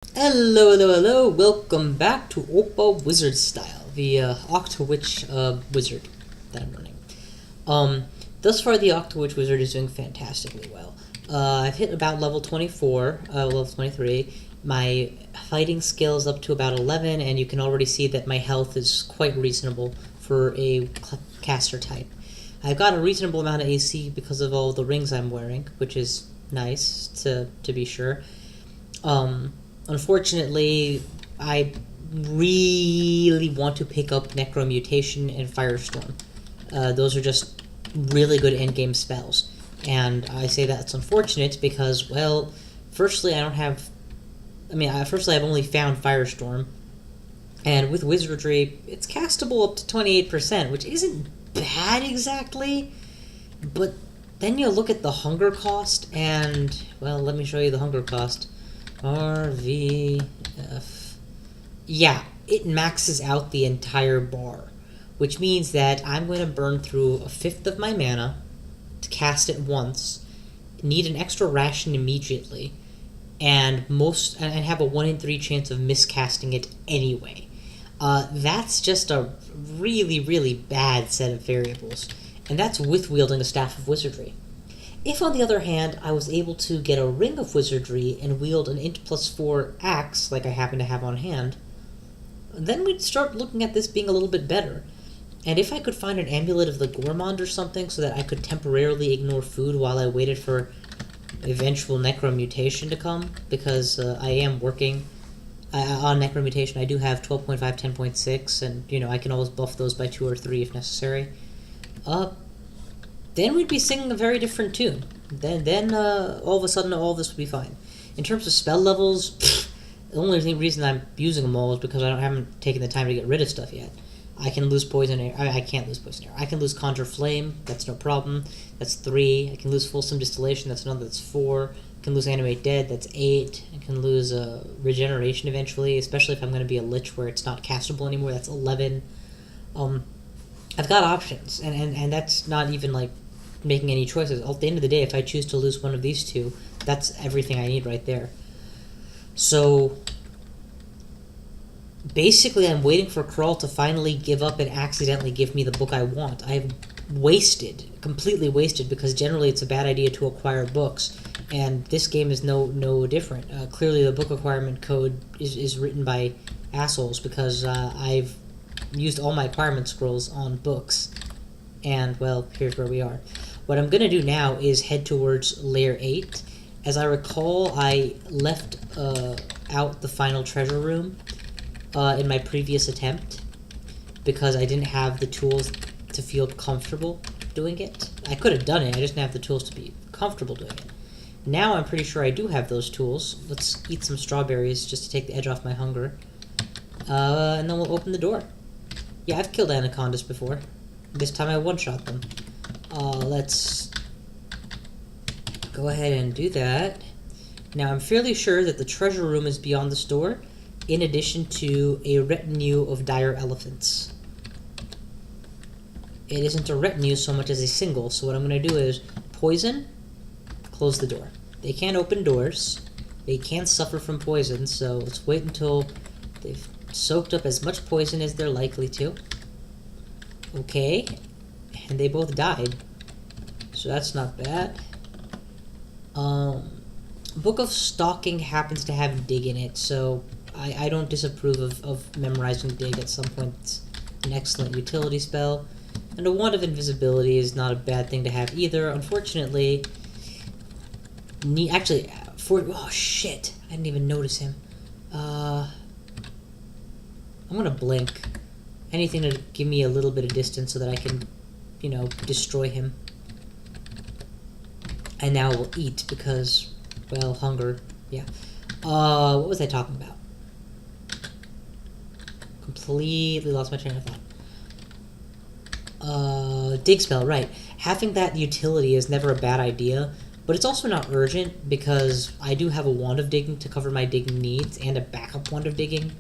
Hello, welcome back to OpPA Wizard Style, the OctoLich wizard that I'm running. Thus far the OctoLich wizard is doing fantastically well. I've hit about level 24, level 23. My fighting skill is up to about 11, and you can already see that my health is quite reasonable for a caster type. I've got a reasonable amount of AC because of all the rings I'm wearing, which is nice to be sure. Unfortunately, I really want to pick up Necromutation and Firestorm. Those are just really good endgame spells. And I say that's unfortunate because, well, firstly, I've only found Firestorm. And with Wizardry, it's castable up to 28%, which isn't bad exactly. But then you look at the hunger cost, and, well, let me show you the hunger cost. RVF. Yeah, it maxes out the entire bar, which means that I'm going to burn through a fifth of my mana to cast it once, need an extra ration immediately, and have a 1 in 3 chance of miscasting it anyway. That's just a really, really bad set of variables, and that's with wielding a Staff of Wizardry. If, on the other hand, I was able to get a Ring of Wizardry and wield an int +4 axe, like I happen to have on hand, then we'd start looking at this being a little bit better. And if I could find an Amulet of the Gourmand or something so that I could temporarily ignore food while I waited for eventual Necromutation to come, because I am working on Necromutation. I do have 12.5, 10.6, and, I can always buff those by 2 or 3 if necessary. Then we'd be singing a very different tune. Then all of a sudden, all of this would be fine. In terms of spell levels, the only reason I'm using them all is because I haven't taken the time to get rid of stuff yet. I can lose Poison Air. I can't lose Poison Air. I can lose Conjure Flame. That's no problem. That's 3. I can lose Fulsome Distillation. That's another. That's 4. I can lose Animate Dead. That's 8. I can lose Regeneration eventually, especially if I'm going to be a Lich where it's not castable anymore. That's 11. I've got options, and that's not even like making any choices. At the end of the day, if I choose to lose one of these two, that's everything I need right there. So basically, I'm waiting for Krull to finally give up and accidentally give me the book I want. I've completely wasted, because generally it's a bad idea to acquire books, and this game is no different. Clearly, the book acquirement code is written by assholes, because I've used all my acquirement scrolls on books, and, well, here's where we are. What I'm going to do now is head towards Layer 8. As I recall, I left out the final treasure room in my previous attempt because I didn't have the tools to feel comfortable doing it. I could have done it, I just didn't have the tools to be comfortable doing it. Now I'm pretty sure I do have those tools. Let's eat some strawberries just to take the edge off my hunger. And then we'll open the door. Yeah, I've killed anacondas before. This time I one-shot them. Let's go ahead and do that. Now, I'm fairly sure that the treasure room is beyond the store, in addition to a retinue of dire elephants. It isn't a retinue so much as a single, so what I'm going to do is poison, close the door. They can't open doors. They can't suffer from poison, so let's wait until they've soaked up as much poison as they're likely to. Okay. And they both died. So that's not bad. Book of Stalking happens to have dig in it, so I don't disapprove of memorizing dig. At some point, it's an excellent utility spell. And a Wand of Invisibility is not a bad thing to have either. Unfortunately, oh shit, I didn't even notice him. I'm gonna blink. Anything to give me a little bit of distance so that I can, destroy him. And now we'll eat because, well, hunger. Yeah. What was I talking about? Completely lost my train of thought. Dig spell, right. Having that utility is never a bad idea, but it's also not urgent because I do have a Wand of Digging to cover my digging needs and a backup Wand of Digging.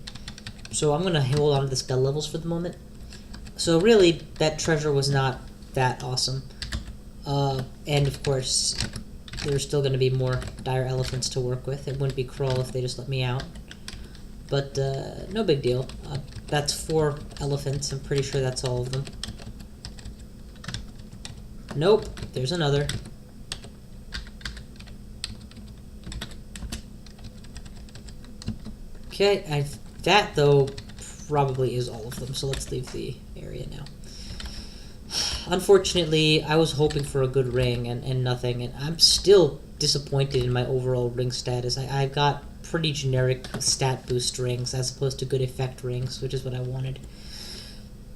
So I'm going to hold on to the spell levels for the moment. So really, that treasure was not that awesome. And of course, there's still going to be more dire elephants to work with. It wouldn't be Krull if they just let me out. But no big deal. That's 4 elephants. I'm pretty sure that's all of them. Nope, there's another. Okay, that though probably is all of them, so let's leave the area now. Unfortunately, I was hoping for a good ring and nothing, and I'm still disappointed in my overall ring status. I've got pretty generic stat boost rings as opposed to good effect rings, which is what I wanted.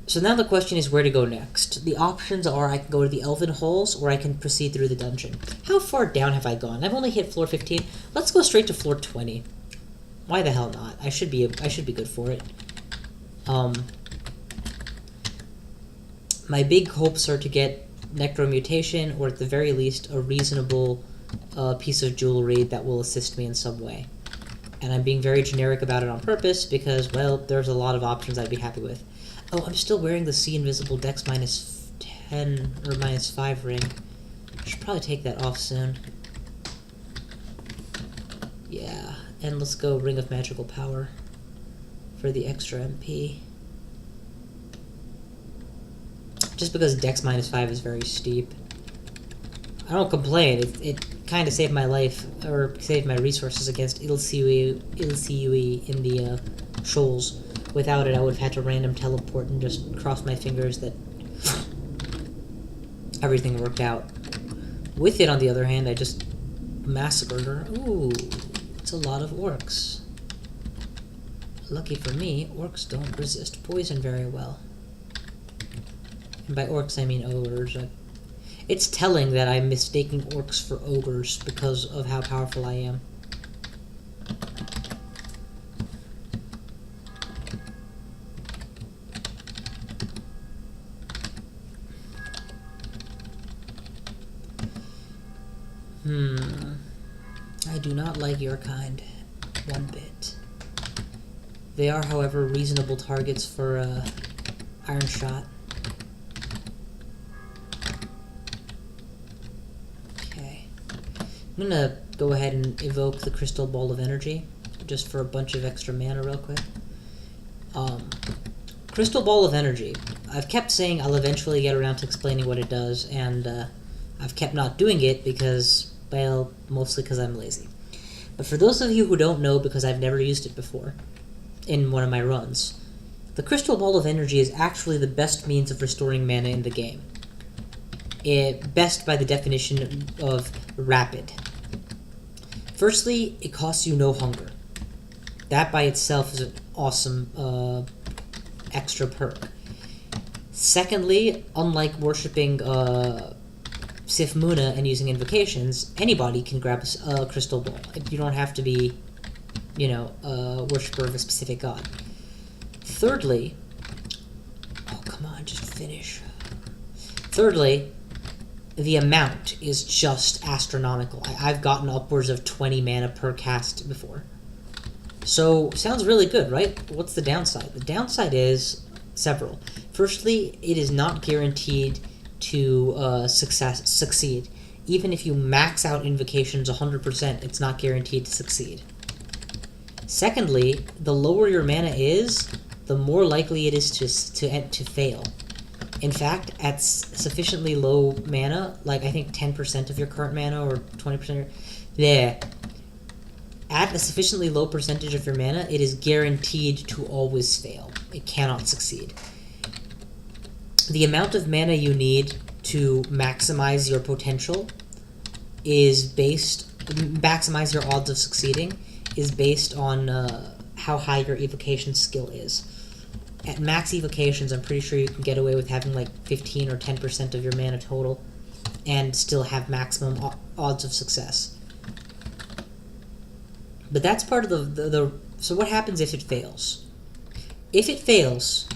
So now the question is where to go next. The options are I can go to the Elven Halls or I can proceed through the dungeon. How far down have I gone? I've only hit floor 15. Let's go straight to floor 20. Why the hell not? I should be good for it. My big hopes are to get Necromutation, or at the very least, a reasonable piece of jewelry that will assist me in some way. And I'm being very generic about it on purpose because, well, there's a lot of options I'd be happy with. Oh, I'm still wearing the See Invisible Dex -10 or -5 ring. I should probably take that off soon. Yeah, and let's go Ring of Magical Power for the extra MP. Just because Dex -5 is very steep. I don't complain, it kind of saved my life, or saved my resources against Ilsiui in the shoals. Without it, I would have had to random teleport and just cross my fingers that everything worked out. With it, on the other hand, I just massacred her. Ooh, it's a lot of orcs. Lucky for me, orcs don't resist poison very well. And by orcs, I mean ogres. It's telling that I'm mistaking orcs for ogres because of how powerful I am. I do not like your kind one bit. They are, however, reasonable targets for Iron Shot. Okay. I'm gonna go ahead and evoke the Crystal Ball of Energy, just for a bunch of extra mana real quick. Crystal Ball of Energy. I've kept saying I'll eventually get around to explaining what it does, and I've kept not doing it because, well, mostly because I'm lazy. But for those of you who don't know, because I've never used it before in one of my runs, the Crystal Ball of Energy is actually the best means of restoring mana in the game. Best by the definition of rapid. Firstly, it costs you no hunger. That by itself is an awesome extra perk. Secondly, unlike worshipping Sif Muna and using invocations, anybody can grab a crystal ball. You don't have to be, you know, a worshipper of a specific god. Thirdly, oh come on, just finish. Thirdly, the amount is just astronomical. I've gotten upwards of 20 mana per cast before. So, sounds really good, right? What's the downside? The downside is several. Firstly, it is not guaranteed to succeed. Even if you max out invocations 100%, it's not guaranteed to succeed. Secondly, the lower your mana is, the more likely it is to fail. In fact, at sufficiently low mana, like I think 10% of your current mana or 20%, at a sufficiently low percentage of your mana, it is guaranteed to always fail. It cannot succeed. The amount of mana you need to maximize your potential maximize your odds of succeeding, is based on how high your evocation skill is. At max evocations, I'm pretty sure you can get away with having like 15 or 10% of your mana total and still have maximum odds of success. But that's part of the so what happens if it fails? If it fails,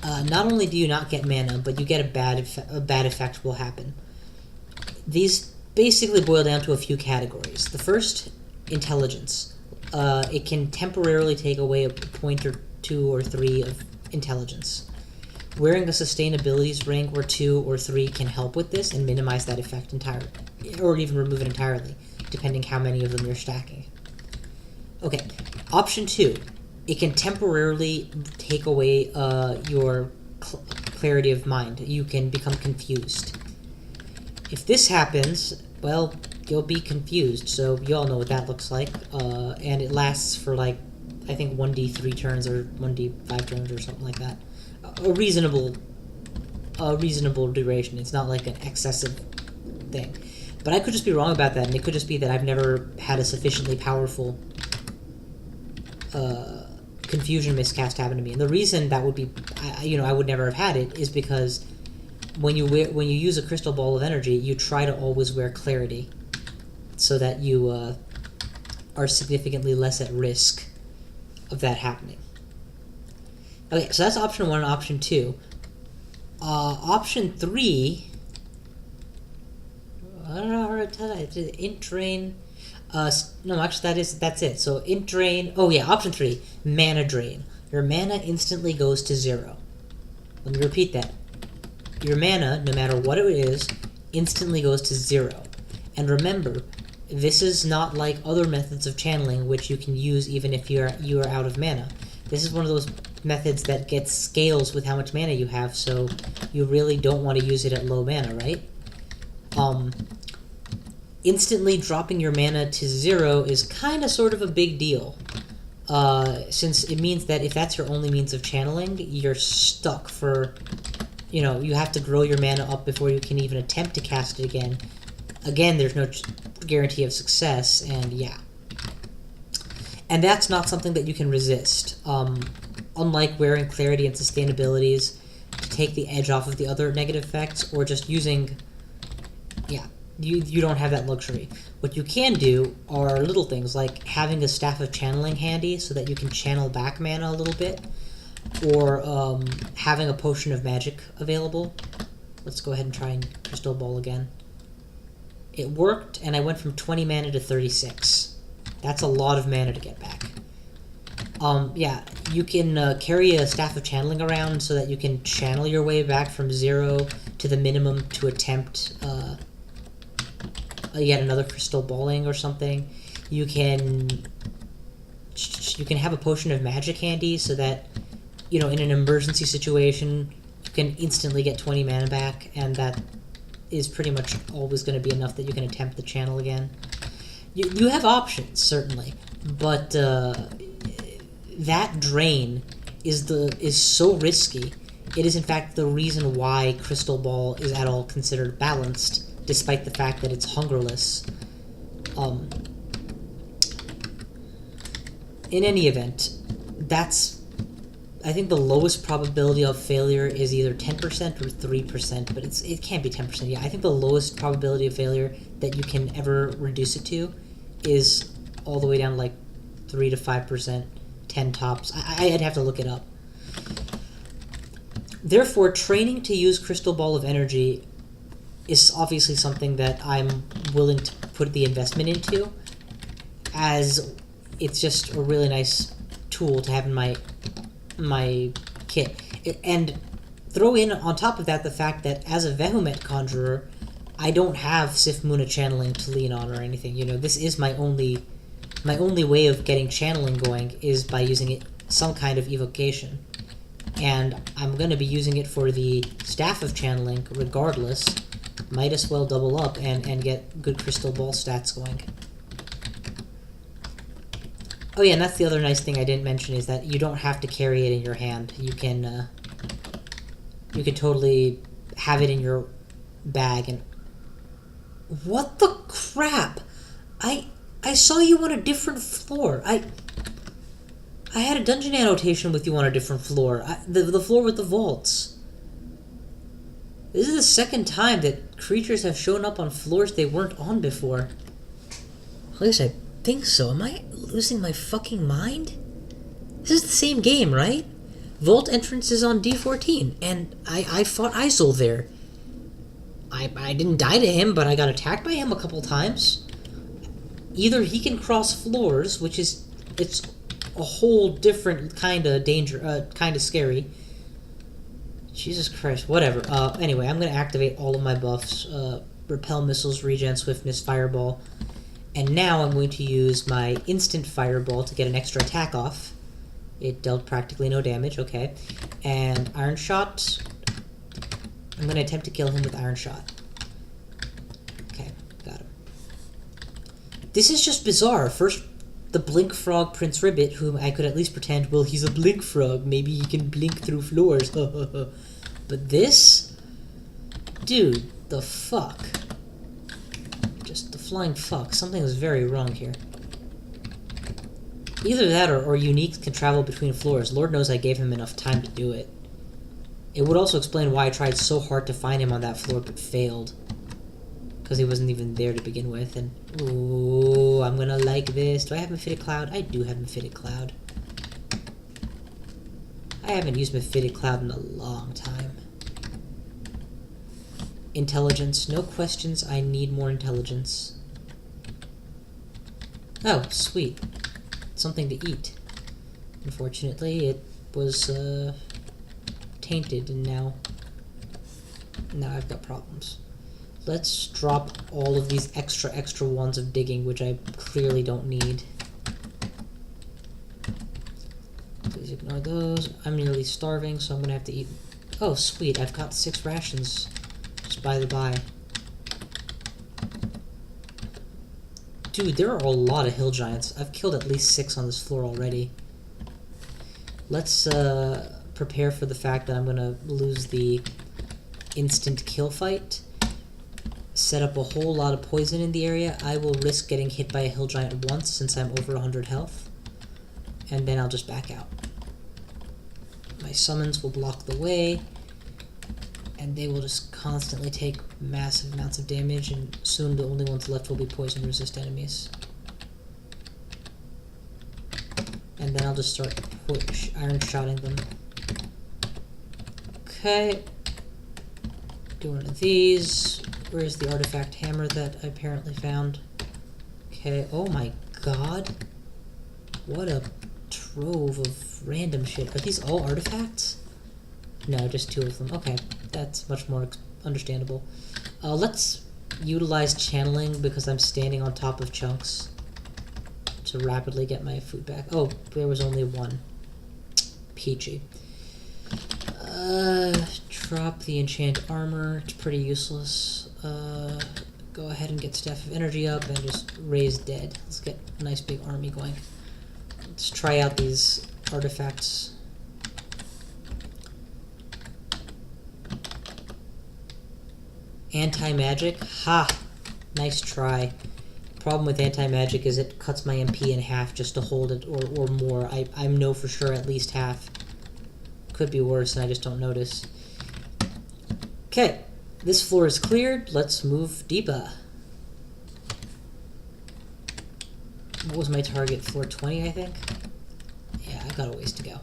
not only do you not get mana, but you get a bad effect will happen. These basically boil down to a few categories. The first, intelligence. It can temporarily take away a point or 2 or 3 of intelligence. Wearing a sustainabilities rank or 2 or 3 can help with this and minimize that effect entirely, or even remove it entirely, depending how many of them you're stacking. Okay, option 2. It can temporarily take away your clarity of mind. You can become confused. If this happens, well, you'll be confused. So you all know what that looks like. And it lasts for like, I think 1d3 turns or 1d5 turns or something like that. A reasonable duration. It's not like an excessive thing. But I could just be wrong about that, and it could just be that I've never had a sufficiently powerful confusion miscast happen to me. And the reason that would be, I would never have had it is because when you use a crystal ball of energy, you try to always wear clarity, so that you are significantly less at risk of that happening. Okay, so that's option 1 and option 2. Option 3. I don't know how to tell it. Int drain. No, actually, that's it. So int drain. Oh yeah, option 3, mana drain. Your mana instantly goes to 0. Let me repeat that. Your mana, no matter what it is, instantly goes to 0. And remember, this is not like other methods of channeling, which you can use even if you are out of mana. This is one of those methods that gets scales with how much mana you have, so you really don't want to use it at low mana, right? Instantly dropping your mana to 0 is kind of sort of a big deal, since it means that if that's your only means of channeling, you're stuck for, you have to grow your mana up before you can even attempt to cast it again. Again, there's no guarantee of success, and yeah. And that's not something that you can resist. Unlike wearing clarity and sustainabilities to take the edge off of the other negative effects, or just using... Yeah, you don't have that luxury. What you can do are little things like having a staff of channeling handy so that you can channel back mana a little bit, or having a potion of magic available. Let's go ahead and try and crystal ball again. It worked, and I went from 20 mana to 36. That's a lot of mana to get back. Yeah, you can carry a staff of channeling around so that you can channel your way back from 0 to the minimum to attempt yet another crystal balling or something. You can have a potion of magic handy so that, in an emergency situation, you can instantly get 20 mana back, and that is pretty much always going to be enough that you can attempt the channel again. You have options, certainly, but that drain is so risky. It is in fact the reason why Crystal Ball is at all considered balanced, despite the fact that it's hungerless. In any event, I think the lowest probability of failure is either 10% or 3%, but it can't be 10%. Yeah, I think the lowest probability of failure that you can ever reduce it to is all the way down to like 3 to 5%, 10 tops. I'd have to look it up. Therefore, training to use Crystal Ball of Energy is obviously something that I'm willing to put the investment into, as it's just a really nice tool to have in my kit. And throw in on top of that the fact that as a Vehumet conjurer, I don't have Sif Muna channeling to lean on or anything. This is my only way of getting channeling going is by using some kind of evocation. And I'm going to be using it for the Staff of Channeling regardless. Might as well double up and get good Crystal Ball stats going. Oh yeah, and that's the other nice thing I didn't mention is that you don't have to carry it in your hand. You can totally have it in your bag. And what the crap? I saw you on a different floor. I had a dungeon annotation with you on a different floor. The floor with the vaults. This is the second time that creatures have shown up on floors they weren't on before. At least I think so. Am I losing my fucking mind? This is the same game, right? Vault entrance is on D14, and I fought Isol there. I didn't die to him, but I got attacked by him a couple times. Either he can cross floors, which is... it's a whole different kind of danger, kind of scary. Jesus Christ, whatever. Anyway, I'm going to activate all of my buffs. Repel missiles, regen, swiftness, fireball. And now I'm going to use my instant fireball to get an extra attack off. It dealt practically no damage, okay. And Iron Shot. I'm going to attempt to kill him with Iron Shot. Okay, got him. This is just bizarre. First, the Blink Frog Prince Ribbit, whom I could at least pretend, well, he's a blink frog. Maybe he can blink through floors. But this? Dude, the fuck? Just the flying fuck. Something is very wrong here. Either that or Unique can travel between floors. Lord knows I gave him enough time to do it. It would also explain why I tried so hard to find him on that floor but failed. Because he wasn't even there to begin with. And ooh, I'm gonna like this. Do I have Mephitic Cloud? I do have Mephitic Cloud. I haven't used Mephitic Cloud in a long time. Intelligence. No questions. I need more intelligence. Oh, sweet. Something to eat. Unfortunately, it was tainted, and now I've got problems. Let's drop all of these extra ones of digging, which I clearly don't need. Please ignore those. I'm nearly starving, so I'm gonna have to eat. Oh, sweet! I've got 6 rations. Just by the by. Dude, there are a lot of hill giants. I've killed at least 6 on this floor already. Let's prepare for the fact that I'm gonna lose the instant kill fight. Set up a whole lot of poison in the area. I will risk getting hit by a hill giant once since I'm over 100 health. And then I'll just back out. My summons will block the way. And they will just constantly take massive amounts of damage, and soon the only ones left will be poison resist enemies. And then I'll just start iron shotting them. Okay. Do one of these. Where's the artifact hammer that I apparently found? Okay, oh my god. What a trove of random shit. Are these all artifacts? No, just 2 of them. Okay, that's much more understandable. Let's utilize channeling because I'm standing on top of chunks to rapidly get my food back. Oh, there was only 1. Peachy. Drop the enchant armor. It's pretty useless. Go ahead and get Staff of Energy up and just raise dead. Let's get a nice big army going. Let's try out these artifacts. Anti-magic? Ha! Nice try. Problem with anti-magic is it cuts my MP in half just to hold it, or more. I know for sure at least half. Could be worse and I just don't notice. Okay, this floor is cleared. Let's move deeper. What was my target? Floor 20, I think? Yeah, I've got a ways to go.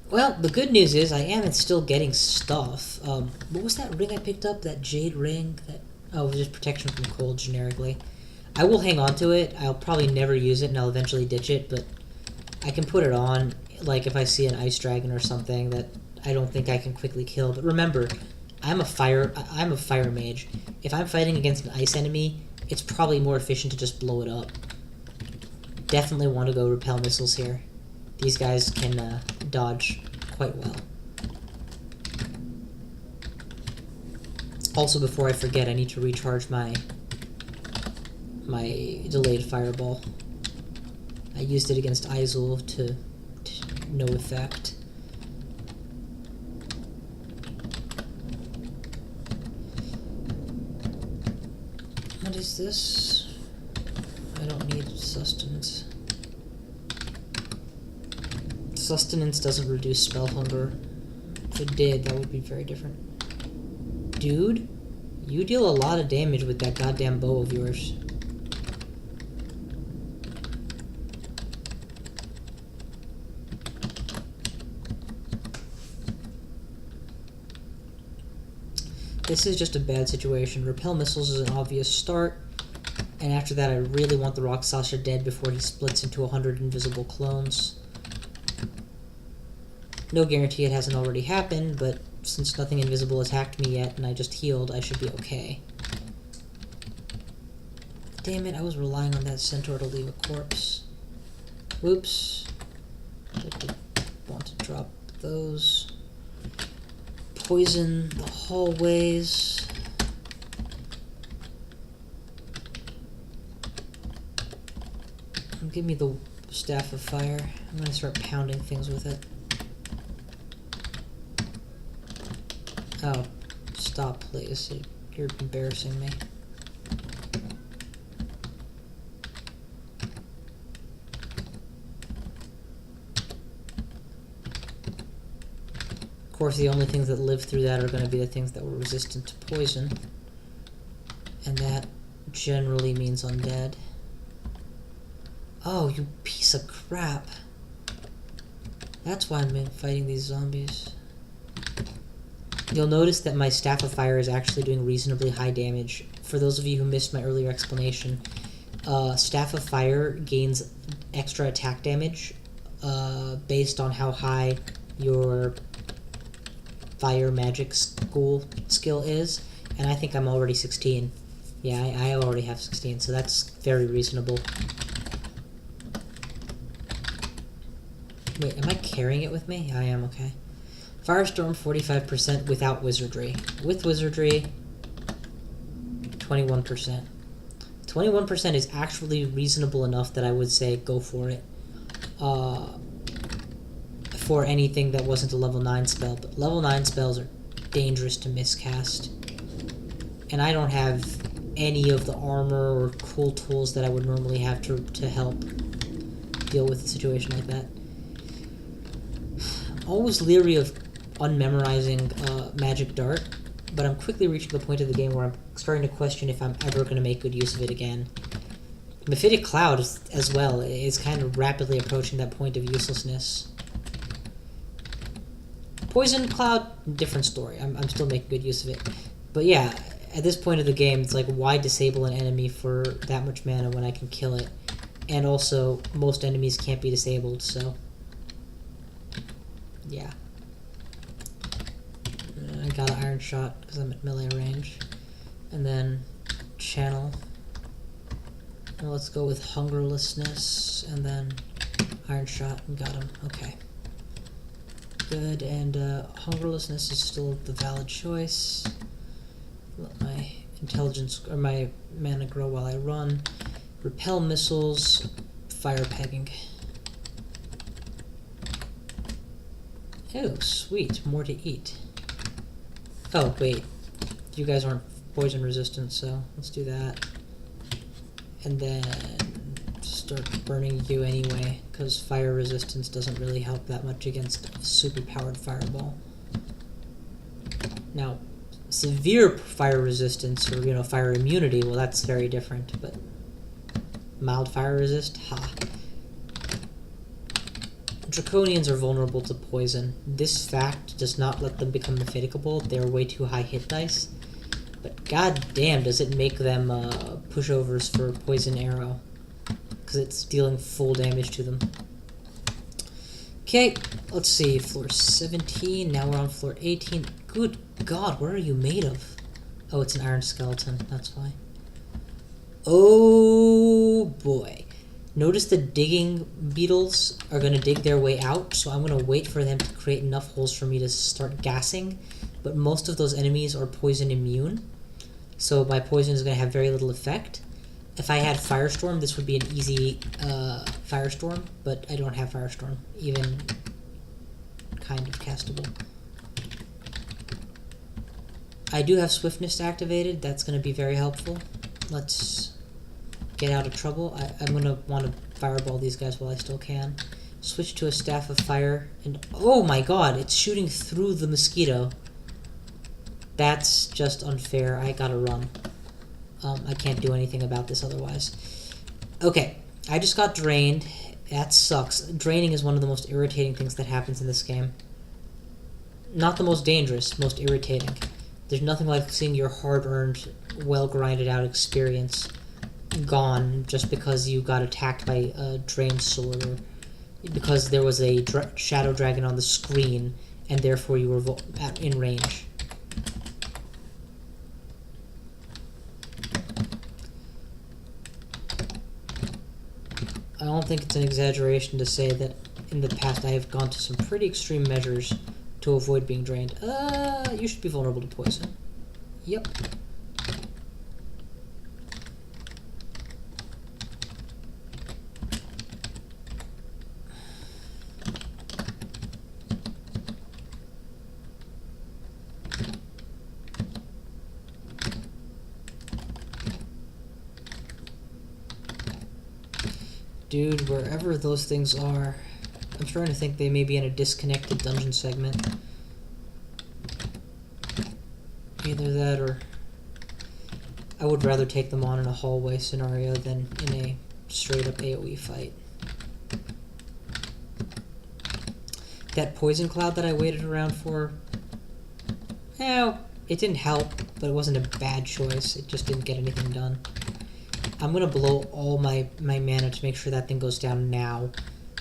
Well, the good news is I am still getting stuff. What was that ring I picked up? That jade ring? Oh, it was just protection from cold, generically. I will hang on to it. I'll probably never use it, and I'll eventually ditch it, but I can put it on, like if I see an ice dragon or something that I don't think I can quickly kill. But remember, I'm a fire mage. If I'm fighting against an ice enemy, it's probably more efficient to just blow it up. Definitely want to go repel missiles here. These guys can dodge quite well. Also, before I forget, I need to recharge my delayed fireball. I used it against Izul to no effect. What is this? I don't need sustenance. Sustenance doesn't reduce spell hunger. If it did, that would be very different. Dude, you deal a lot of damage with that goddamn bow of yours. This is just a bad situation. Repel missiles is an obvious start, and after that I really want the Rock Sasha dead before he splits into 100 invisible clones. No guarantee it hasn't already happened, but since nothing invisible has hacked me yet and I just healed, I should be okay. damn it, I was relying on that centaur to leave a corpse. Whoops. I did want to drop those. Poison the hallways. Give me the staff of fire. I'm gonna start pounding things with it. Oh, stop, please. You're embarrassing me. Of course, the only things that live through that are going to be the things that were resistant to poison. And that generally means undead. Oh, you piece of crap. That's why I'm fighting these zombies. You'll notice that my Staff of Fire is actually doing reasonably high damage. For those of you who missed my earlier explanation, Staff of Fire gains extra attack damage based on how high your fire magic skill is, and I think I'm already 16. Yeah, I already have 16, so that's very reasonable. Wait, am I carrying it with me? I am, okay. Firestorm 45% without wizardry. With wizardry, 21%. 21% is actually reasonable enough that I would say go for it. For anything that wasn't a level 9 spell, but level 9 spells are dangerous to miscast. And I don't have any of the armor or cool tools that I would normally have to help deal with a situation like that. I'm always leery of unmemorizing Magic Dart, but I'm quickly reaching the point of the game where I'm starting to question if I'm ever going to make good use of it again. Mephitic Cloud, as well, is kind of rapidly approaching that point of uselessness. Poison Cloud, different story. I'm still making good use of it. But yeah, at this point of the game, it's like, why disable an enemy for that much mana when I can kill it? And also, most enemies can't be disabled, so... yeah. I got an Iron Shot because I'm at melee range. And then Channel. Now let's go with Hungerlessness, and then Iron Shot, and got him. Okay. Good, and Hungerlessness is still the valid choice. Let my intelligence, or my mana grow while I run. Repel missiles, fire pegging. Oh, sweet, more to eat. Oh, wait. You guys aren't poison resistant, so let's do that. And then start burning you anyway, because fire resistance doesn't really help that much against a super-powered fireball. Now, severe fire resistance, or, you know, fire immunity, well, that's very different, but mild fire resist? Ha. Draconians are vulnerable to poison. This fact does not let them become mephiticable. They're way too high hit dice. But god damn, does it make them pushovers for Poison Arrow. Because it's dealing full damage to them. Okay, let's see. Floor 17. Now we're on floor 18. Good god, what are you made of? Oh, it's an iron skeleton. That's why. Oh boy. Notice the digging beetles are going to dig their way out, so I'm going to wait for them to create enough holes for me to start gassing. But most of those enemies are poison immune, so my poison is going to have very little effect. If I had Firestorm, this would be an easy Firestorm, but I don't have Firestorm, even kind of castable. I do have Swiftness activated. That's going to be very helpful. Let's get out of trouble. I'm going to want to fireball these guys while I still can. Switch to a Staff of Fire, and oh my god, it's shooting through the mosquito. That's just unfair. I gotta run. I can't do anything about this otherwise. Okay, I just got drained. That sucks. Draining is one of the most irritating things that happens in this game. Not the most dangerous, most irritating. There's nothing like seeing your hard-earned, well-grinded-out experience gone just because you got attacked by a drained sword, or because there was a shadow dragon on the screen and therefore you were in range. don't think it's an exaggeration to say that in the past I have gone to some pretty extreme measures to avoid being drained. You should be vulnerable to poison. Yep. Dude, wherever those things are, I'm starting to think they may be in a disconnected dungeon segment. Either that or I would rather take them on in a hallway scenario than in a straight up AoE fight. That poison cloud that I waited around for, it didn't help, but it wasn't a bad choice. It just didn't get anything done. I'm gonna blow all my mana to make sure that thing goes down now,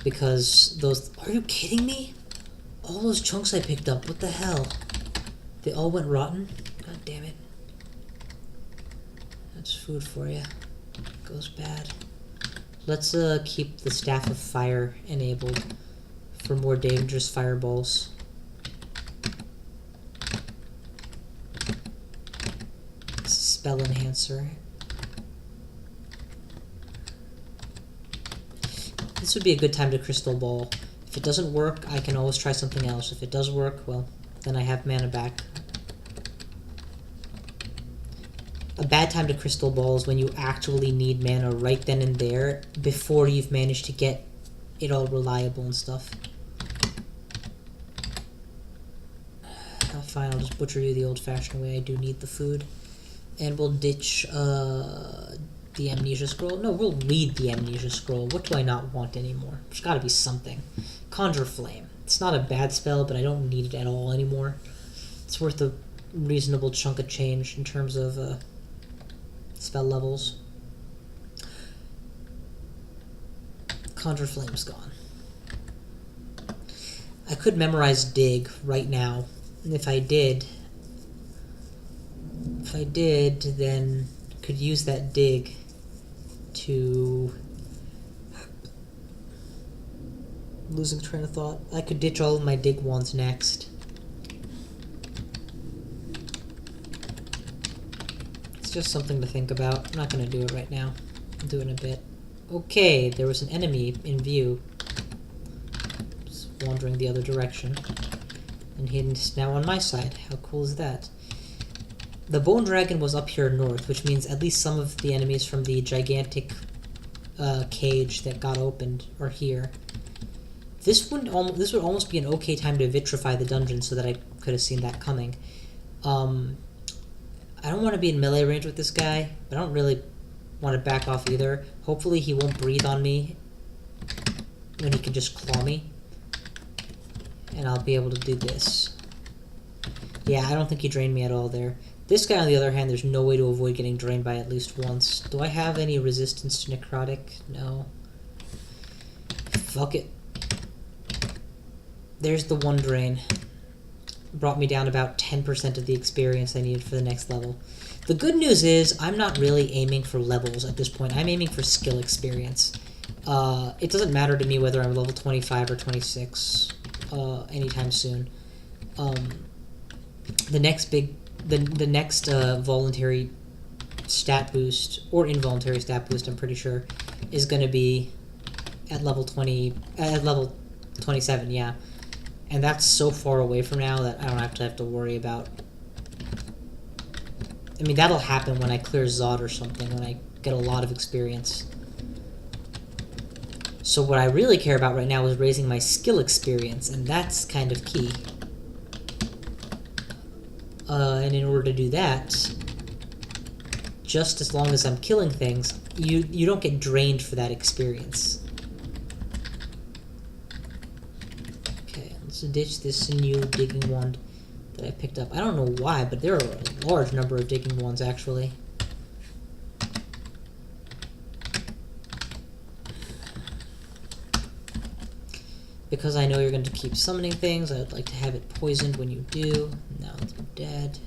because those... Are you kidding me? All those chunks I picked up, what the hell? They all went rotten? God damn it. That's food for you. Goes bad. Let's keep the Staff of Fire enabled for more dangerous fireballs. It's a spell enhancer. This would be a good time to crystal ball. If it doesn't work, I can always try something else. If it does work, well, then I have mana back. A bad time to crystal ball is when you actually need mana right then and there before you've managed to get it all reliable and stuff. Fine, I'll just butcher you the old-fashioned way. I do need the food. And we'll ditch the Amnesia Scroll. No, we'll read the Amnesia Scroll. What do I not want anymore? There's gotta be something. Conjure Flame. It's not a bad spell, but I don't need it at all anymore. It's worth a reasonable chunk of change in terms of spell levels. Conjure Flame's gone. I could memorize Dig right now. And if I did, then could use that Dig to... Losing train of thought. I could ditch all of my Dig wands next. It's just something to think about. I'm not going to do it right now. I'll do it in a bit. Okay, there was an enemy in view. Just wandering the other direction. And he's now on my side. How cool is that? The Bone Dragon was up here north, which means at least some of the enemies from the gigantic cage that got opened are here. This would almost be an okay time to vitrify the dungeon so that I could have seen that coming. I don't want to be in melee range with this guy, but I don't really want to back off either. Hopefully he won't breathe on me when he can just claw me. And I'll be able to do this. Yeah, I don't think he drained me at all there. This guy, on the other hand, there's no way to avoid getting drained by at least once. Do I have any resistance to necrotic? No. Fuck it. There's the one drain. Brought me down about 10% of the experience I needed for the next level. The good news is, I'm not really aiming for levels at this point. I'm aiming for skill experience. It doesn't matter to me whether I'm level 25 or 26 anytime soon. The next voluntary stat boost, or involuntary stat boost, I'm pretty sure, is going to be at level 27, yeah. And that's so far away from now that I don't have to worry about. I mean, that'll happen when I clear Zod or something, when I get a lot of experience. So what I really care about right now is raising my skill experience, and that's kind of key. And in order to do that, just as long as I'm killing things, you don't get drained for that experience. Okay, let's ditch this new digging wand that I picked up. I don't know why, but there are a large number of digging wands, actually. Because I know you're going to keep summoning things, I'd like to have it poisoned when you do. Now it's dead.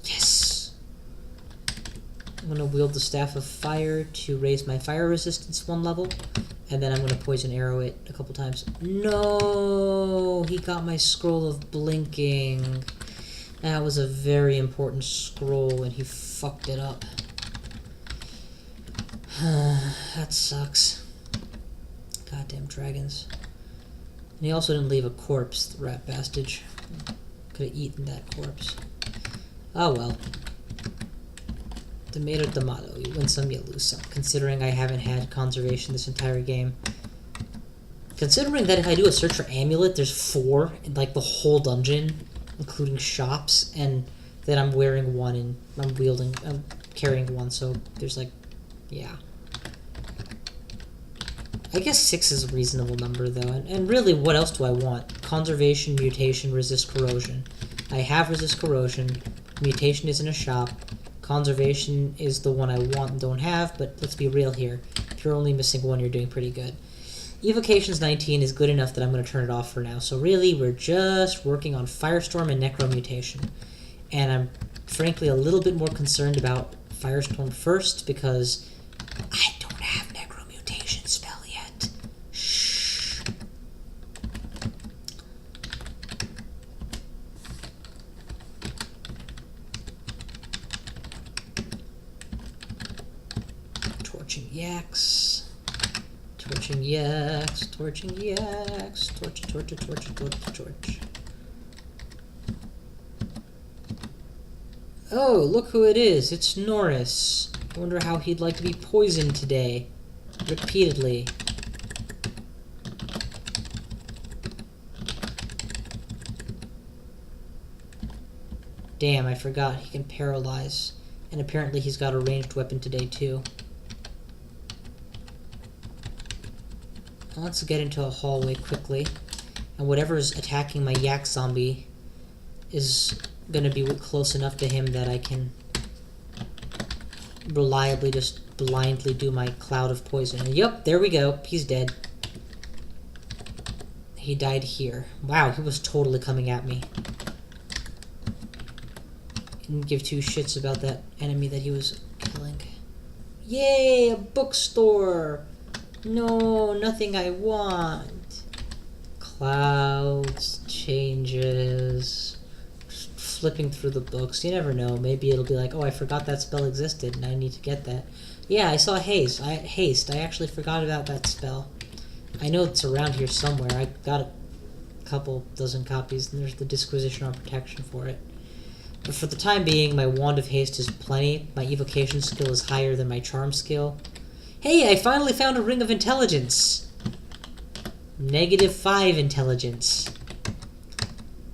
Yes! I'm gonna wield the Staff of Fire to raise my fire resistance 1 level, and then I'm gonna poison arrow it a couple times. No, he got my scroll of blinking. That was a very important scroll, and he fucked it up. That sucks. Goddamn dragons. And he also didn't leave a corpse, the rat bastard. Could have eaten that corpse. Oh well. Tomato. You win some, you lose some. Considering I haven't had conservation this entire game. Considering that if I do a search for amulet, there's 4 in like the whole dungeon, including shops, and that I'm wearing 1 and I'm carrying 1, so there's like, yeah. I guess 6 is a reasonable number though, and really what else do I want? Conservation, mutation, resist corrosion. I have resist corrosion, mutation is in a shop, conservation is the one I want and don't have, but let's be real here. If you're only missing 1, you're doing pretty good. Evocations 19 is good enough that I'm going to turn it off for now, so really we're just working on Firestorm and Necromutation. And I'm frankly a little bit more concerned about Firestorm first because I don't have Necromutation spell yet. Shh. Torching yaks. Torching yaks. Torching yaks. Torch. Oh, look who it is. It's Norris. I wonder how he'd like to be poisoned today. Repeatedly. Damn, I forgot. He can paralyze. And apparently he's got a ranged weapon today, too. Let's get into a hallway quickly. And whatever's attacking my yak zombie is gonna be close enough to him that I can reliably just blindly do my cloud of poison. Yup, there we go. He's dead. He died here. Wow, he was totally coming at me. Didn't give 2 shits about that enemy that he was killing. Yay, a bookstore! No, nothing I want. Clouds, changes, flipping through the books. You never know. Maybe it'll be like, oh, I forgot that spell existed and I need to get that. Yeah, I saw haste. I actually forgot about that spell. I know it's around here somewhere. I got a couple dozen copies and there's the Disquisition on Protection for it. But for the time being, my Wand of Haste is plenty. My Evocation skill is higher than my Charm skill. Hey, I finally found a Ring of Intelligence! -5 intelligence.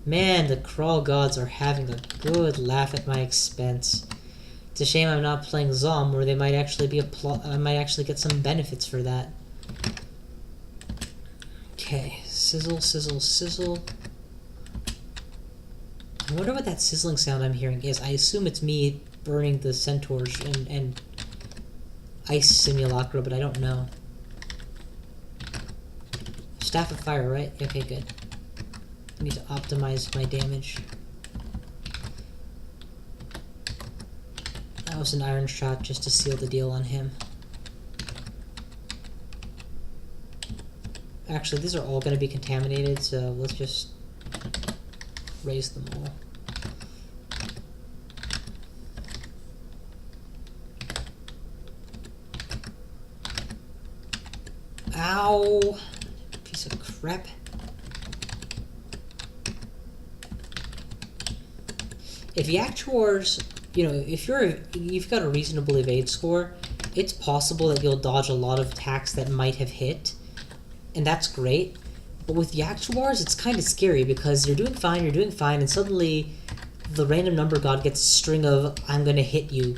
Man, the Crawl Gods are having a good laugh at my expense. It's a shame I'm not playing Zom, where they might actually be I might actually get some benefits for that. Okay, sizzle, sizzle, sizzle. I wonder what that sizzling sound I'm hearing is. I assume it's me burning the centaurs and ice simulacra, but I don't know. Staff of Fire, right? Okay, good. I need to optimize my damage. That was an iron shot just to seal the deal on him. Actually, these are all going to be contaminated, so let's just raise them all. Ow! Piece of crap. If Yaktuars, if you've got a reasonable evade score, it's possible that you'll dodge a lot of attacks that might have hit, and that's great. But with Yaktuars, it's kind of scary because you're doing fine, and suddenly the random number god gets a string of "I'm gonna hit you"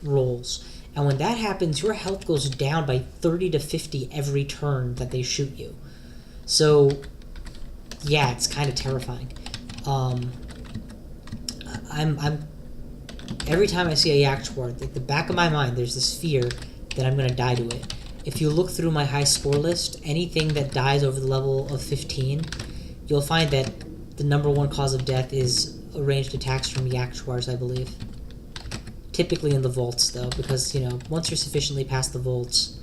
rolls. And when that happens, your health goes down by 30 to 50 every turn that they shoot you. So, yeah, it's kind of terrifying. Every time I see a Yaktuar, at the back of my mind, there's this fear that I'm gonna die to it. If you look through my high score list, anything that dies over the level of 15, you'll find that the #1 cause of death is ranged attacks from Yaktuars, I believe. Typically in the vaults, though, because, you know, once you're sufficiently past the vaults,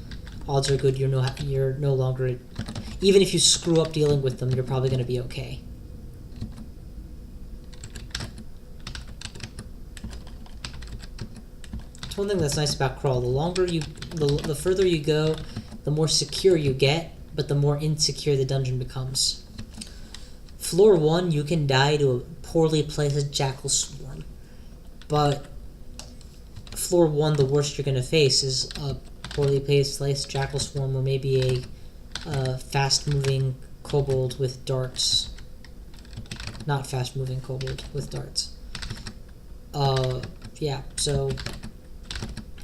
odds are good you're no longer... Even if you screw up dealing with them, you're probably going to be okay. It's one thing that's nice about Crawl. The further you go, the more secure you get, but the more insecure the dungeon becomes. Floor 1, you can die to a poorly placed Jackal Swarm. But floor 1, the worst you're going to face is a poorly placed Jackal Swarm, or maybe a fast-moving kobold with darts. Not fast-moving kobold with darts. Yeah, so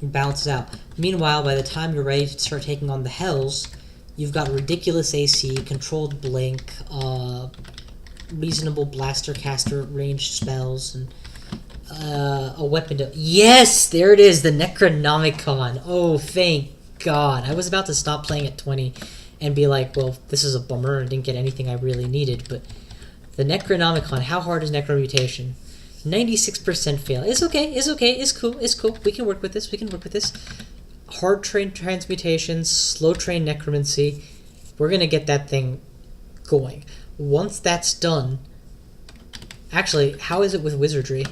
it balances out. Meanwhile, by the time you're ready to start taking on the Hells, you've got ridiculous AC, controlled blink, reasonable blaster caster ranged spells, and a weapon to... Yes! There it is! The Necronomicon! Oh, thank God. I was about to stop playing at 20 and be like, well, this is a bummer. I didn't get anything I really needed, but the Necronomicon, how hard is Necromutation? 96% fail. It's okay, it's okay, it's cool, it's cool. We can work with this, we can work with this. Hard train transmutations, slow train necromancy. We're gonna get that thing going. Once that's done... Actually, how is it with wizardry?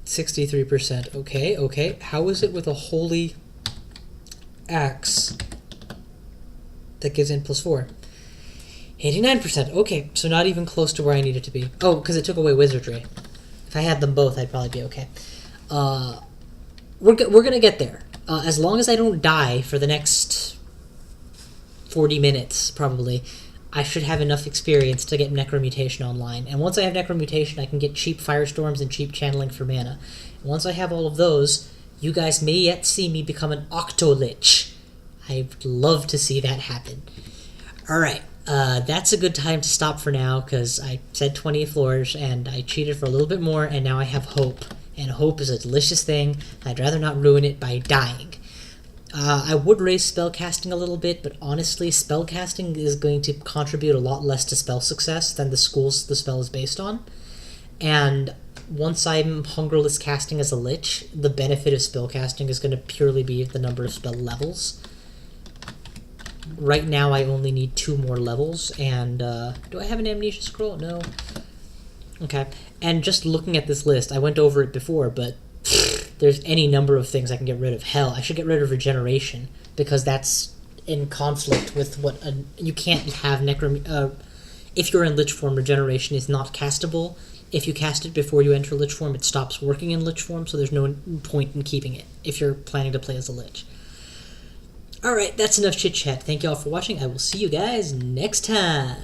63%. Okay, okay. How is it with a holy axe that gives in +4? 89%. Okay, so not even close to where I needed to be. Oh, because it took away wizardry. If I had them both, I'd probably be okay. We're gonna get there. As long as I don't die for the next 40 minutes, probably, I should have enough experience to get Necromutation online. And once I have Necromutation, I can get cheap Firestorms and cheap Channeling for mana. And once I have all of those, you guys may yet see me become an OctoLich. I'd love to see that happen. Alright, that's a good time to stop for now, because I said 20 floors, and I cheated for a little bit more, and now I have hope. And hope is a delicious thing. I'd rather not ruin it by dying. I would raise spellcasting a little bit, but honestly, spellcasting is going to contribute a lot less to spell success than the schools the spell is based on. And once I'm Hungerless casting as a Lich, the benefit of spellcasting is going to purely be the number of spell levels. Right now, I only need 2 more levels, and do I have an Amnesia Scroll? No. Okay, and just looking at this list, I went over it before, but there's any number of things I can get rid of. Hell, I should get rid of Regeneration, because that's in conflict with what... you can't have if you're in Lich form, Regeneration is not castable. If you cast it before you enter Lich form, it stops working in Lich form, so there's no point in keeping it if you're planning to play as a Lich. Alright, that's enough chit-chat. Thank you all for watching. I will see you guys next time.